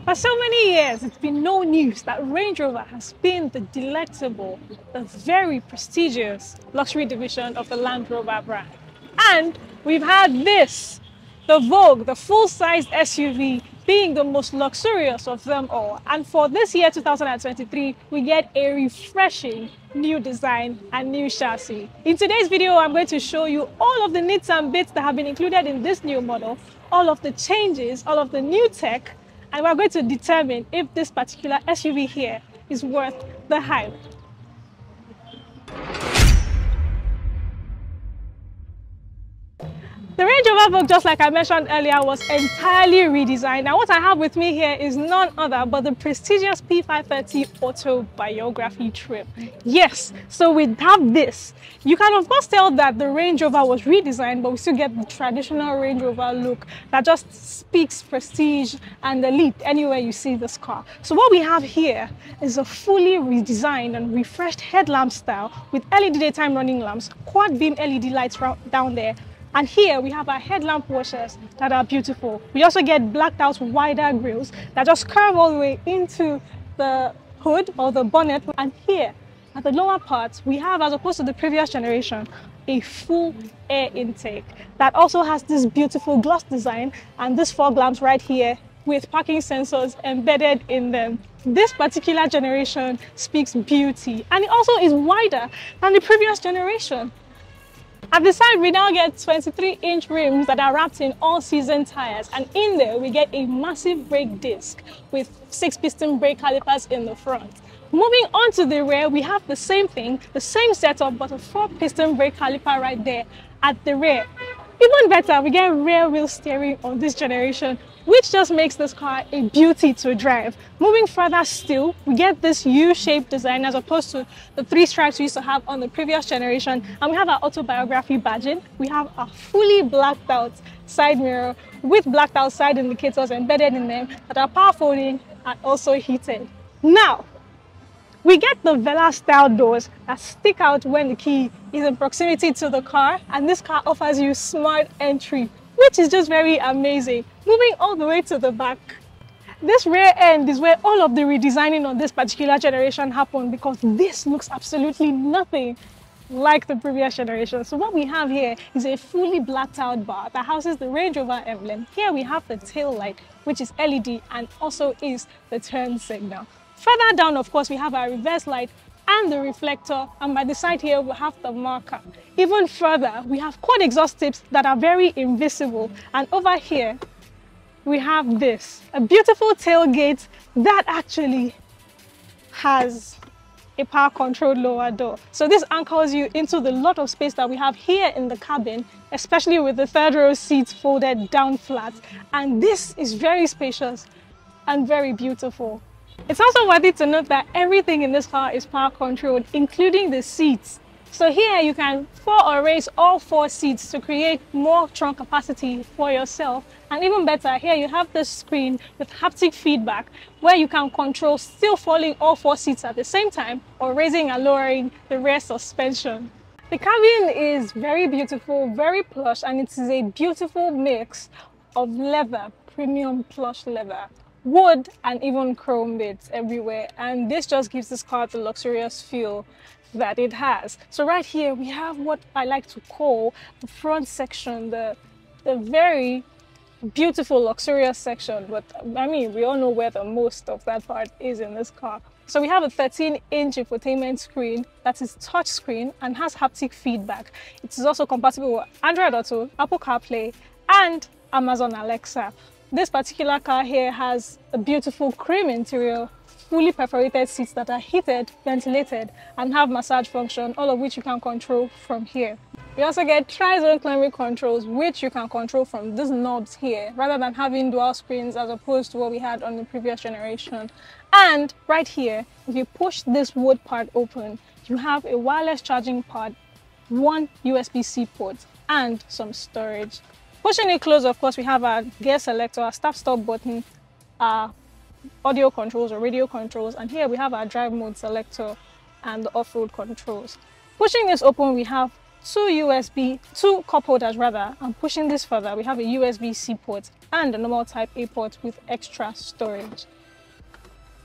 For so many years, it's been no news that Range Rover has been the delectable, the very prestigious luxury division of the Land Rover brand. And we've had this, the Vogue, the full-sized SUV, being the most luxurious of them all. And for this year, 2023, we get a refreshing new design and new chassis. In today's video, I'm going to show you all of the nits and bits that have been included in this new model, all of the changes, all of the new tech, and we're going to determine if this particular SUV here is worth the hype. The Range Rover Vogue, just like I mentioned earlier, was entirely redesigned. Now what I have with me here is none other but the prestigious P530 Autobiography trim. Yes, so we have this. You can of course tell that the Range Rover was redesigned, but we still get the traditional Range Rover look that just speaks prestige and elite anywhere you see this car. So what we have here is a fully redesigned and refreshed headlamp style with LED daytime running lamps, quad beam LED lights down there. And here we have our headlamp washers that are beautiful. We also get blacked out wider grills that just curve all the way into the hood or the bonnet. And here at the lower part, we have, as opposed to the previous generation, a full air intake that also has this beautiful gloss design and this fog lamps right here with parking sensors embedded in them. This particular generation speaks beauty, and it also is wider than the previous generation. At the side, we now get 23-inch rims that are wrapped in all-season tires, and in there we get a massive brake disc with 6-piston brake calipers in the front. Moving on to the rear, we have the same thing, the same setup, but a 4-piston brake caliper right there at the rear. Even better, we get rear wheel steering on this generation, which just makes this car a beauty to drive. Moving further still, we get this U-shaped design as opposed to the 3 stripes we used to have on the previous generation. And we have our Autobiography badging. We have a fully blacked out side mirror with blacked out side indicators embedded in them that are power folding and also heated. Now, we get the Vela style doors that stick out when the key is in proximity to the car, and this car offers you smart entry, which is just very amazing. Moving all the way to the back, this rear end is where all of the redesigning on this particular generation happened, because this looks absolutely nothing like the previous generation. So what we have here is a fully blacked out bar that houses the Range Rover emblem. Here we have the tail light, which is LED and also is the turn signal. Further down, of course, we have our reverse light and the reflector, and by the side here we have the marker. Even further, we have quad exhaust tips that are very invisible, and over here we have this, a beautiful tailgate that actually has a power controlled lower door. So this anchors you into the lot of space that we have here in the cabin, especially with the third row seats folded down flat, and this is very spacious and very beautiful. It's also worthy to note that everything in this car is power controlled, including the seats. So here you can or raise all 4 seats to create more trunk capacity for yourself. And even better, here you have this screen with haptic feedback where you can control still folding all 4 seats at the same time or raising and lowering the rear suspension. The cabin is very beautiful, very plush, and it is a beautiful mix of leather, premium plush leather, wood, and even chrome bits everywhere, and this just gives this car the luxurious feel that it has. So right here we have what I like to call the front section, the very beautiful luxurious section, but I mean we all know where the most of that part is in this car. So we have a 13-inch infotainment screen that is touch screen and has haptic feedback. It is also compatible with Android Auto, Apple CarPlay, and Amazon Alexa. This particular car here has a beautiful cream interior, fully perforated seats that are heated, ventilated, and have massage function, all of which you can control from here. We also get tri-zone climate controls, which you can control from these knobs here, rather than having dual screens as opposed to what we had on the previous generation. And right here, if you push this wood part open, you have a wireless charging port, 1 USB-C port, and some storage. Pushing it close, of course, we have our gear selector, our start-stop button, our audio controls or radio controls, and here we have our drive mode selector and the off-road controls. Pushing this open, we have 2 cup holders rather, and pushing this further, we have a USB-C port and a normal type A port with extra storage.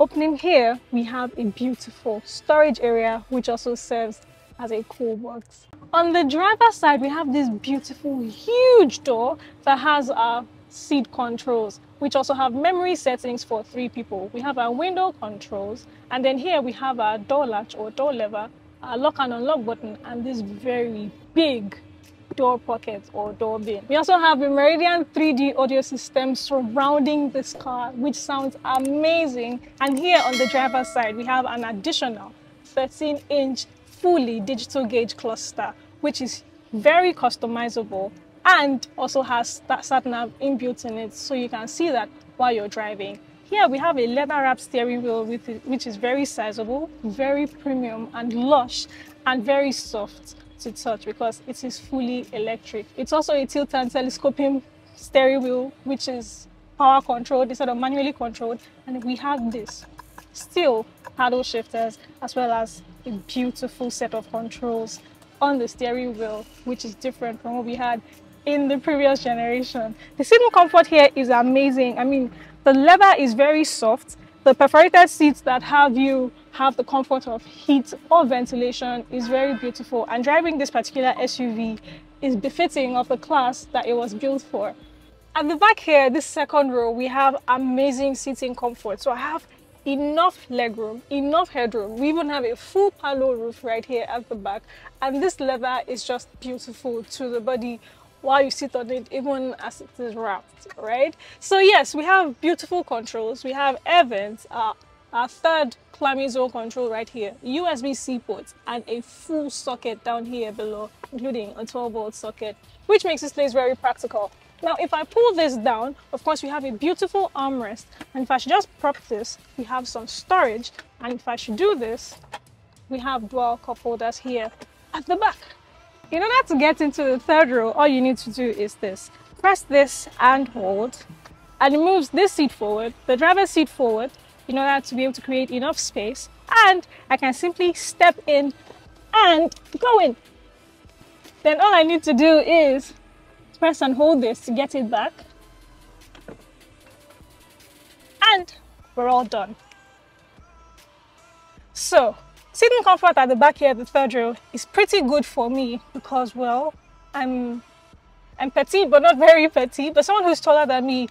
Opening here, we have a beautiful storage area, which also serves as a cool box. On the driver's side, we have this beautiful, huge door that has our seat controls, which also have memory settings for 3 people. We have our window controls, and then here we have our door latch or door lever, our lock and unlock button, and this very big door pocket or door bin. We also have a Meridian 3D audio system surrounding this car, which sounds amazing. And here on the driver's side, we have an additional 13-inch fully digital gauge cluster, which is very customizable and also has that sat-nav inbuilt in it, so you can see that while you're driving. Here we have a leather-wrapped steering wheel which is very sizable, very premium and lush, and very soft to touch because it is fully electric. It's also a tilt and telescoping steering wheel, which is power controlled instead of manually controlled. And we have this steel paddle shifters, as well as a beautiful set of controls on the steering wheel, which is different from what we had in the previous generation. The seating comfort here is amazing. I mean, the leather is very soft. The perforated seats that have the comfort of heat or ventilation is very beautiful, and driving this particular SUV is befitting of the class that it was built for. At the back here, this second row, we have amazing seating comfort. So I have enough legroom, enough headroom. We even have a full palo roof right here at the back, and this leather is just beautiful to the body while you sit on it, even as it is wrapped, right? So yes, we have beautiful controls. We have air vents, our third climate zone control right here, USB-C ports, and a full socket down here below, including a 12-volt socket, which makes this place very practical. Now, if I pull this down, of course, we have a beautiful armrest, and if I should just prop this, we have some storage, and if I should do this, we have dual cup holders here at the back. In order to get into the third row, all you need to do is this. Press this and hold, and it moves this seat forward, the driver's seat forward, in order to be able to create enough space, and I can simply step in and go in. Then all I need to do is press and hold this to get it back, and we're all done. So seating comfort at the back here, the third row, is pretty good for me because, well, I'm petite, but not very petite. But someone who's taller than me,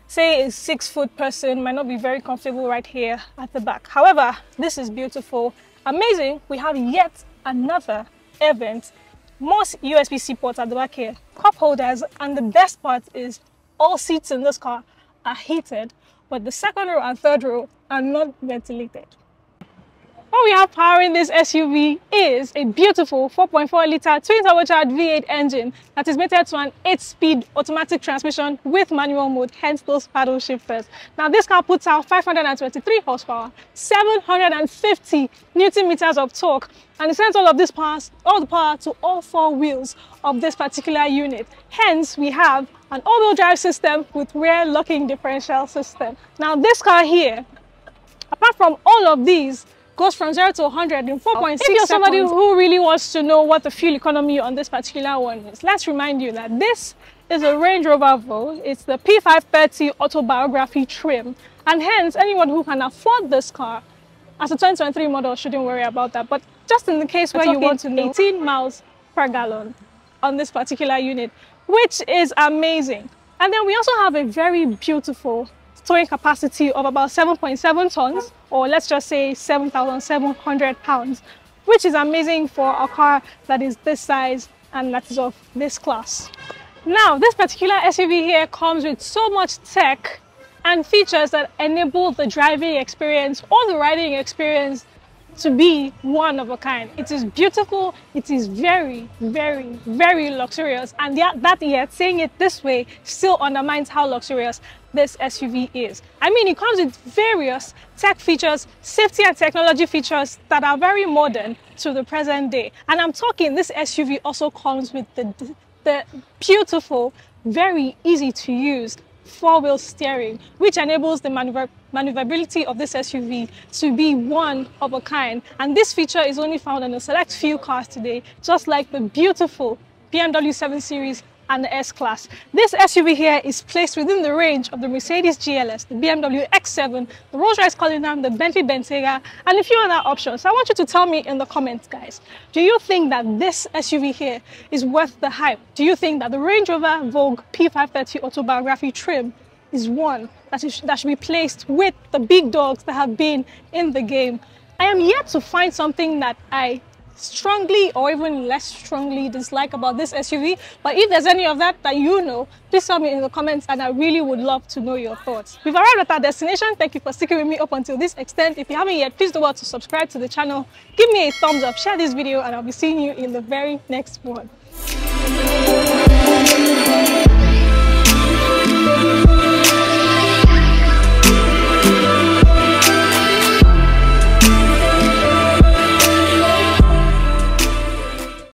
say a 6-foot person, might not be very comfortable right here at the back. However, this is beautiful, amazing. We have yet another air vent, more USB-C ports at the back here, cup holders, and the best part is all seats in this car are heated, but the second row and third row are not ventilated. What we have powering this SUV is a beautiful 4.4-litre twin-turbocharged V8 engine that is mated to an 8-speed automatic transmission with manual mode, hence those paddle shifters. Now, this car puts out 523 horsepower, 750 Nm of torque, and it sends all the power to all 4 wheels of this particular unit. Hence, we have an all-wheel drive system with rear locking differential system. Now, this car here, apart from all of these, goes from 0 to 100 in 4.6 seconds. If you're somebody who really wants to know what the fuel economy on this particular one is, let's remind you that this is a Range Rover Vogue. It's the P530 Autobiography trim, and hence anyone who can afford this car as a 2023 model shouldn't worry about that. But just in the case where you want to know, 18 miles per gallon on this particular unit, which is amazing. And then we also have a very beautiful towing capacity of about 7.7 tons, or let's just say 7,700 pounds, which is amazing for a car that is this size and that is of this class. Now, this particular SUV here comes with so much tech and features that enable the driving experience or the riding experience to be one of a kind. It is beautiful, it is very, very, very luxurious, and yet saying it this way still undermines how luxurious this SUV is. I mean, it comes with various tech features, safety and technology features that are very modern to the present day. And I'm talking, this SUV also comes with the beautiful, very easy to use 4-wheel steering, which enables the maneuverability of this SUV to be one of a kind. And this feature is only found in a select few cars today, just like the beautiful BMW 7 Series and the S-Class. This SUV here is placed within the range of the Mercedes GLS, the BMW X7, the Rolls-Royce Cullinan, the Bentley Bentayga, and a few other options. So I want you to tell me in the comments, guys, do you think that this SUV here is worth the hype? Do you think that the Range Rover Vogue P530 Autobiography trim is one that should be placed with the big dogs that have been in the game? I am yet to find something that I strongly or even less strongly dislike about this SUV, but if there's any of that you know, please tell me in the comments, and I really would love to know your thoughts. We've arrived at our destination. Thank you for sticking with me up until this extent. If you haven't yet, please do well to subscribe to the channel, give me a thumbs up, share this video, and I'll be seeing you in the very next one.